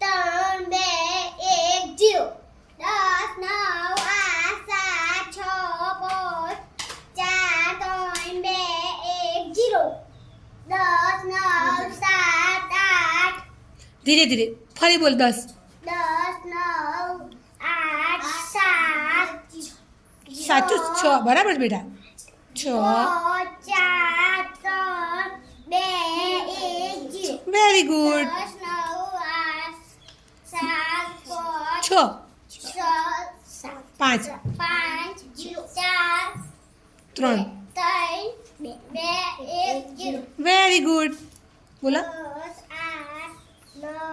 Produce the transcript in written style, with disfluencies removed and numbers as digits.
ત્રણ બે એક જીરો 10 9 8 7 6 5 4 3 2 1 જીરો 10 9 7 8 ધીરે ધીરે ફરી બોલ 10 10 9 8 7 સાચું 6 બરાબર બેટા 6 4 3 2 1 zero very good 10 9 8 7 6 6 5 5 zero 4 3 3 2 1 zero very good બોલો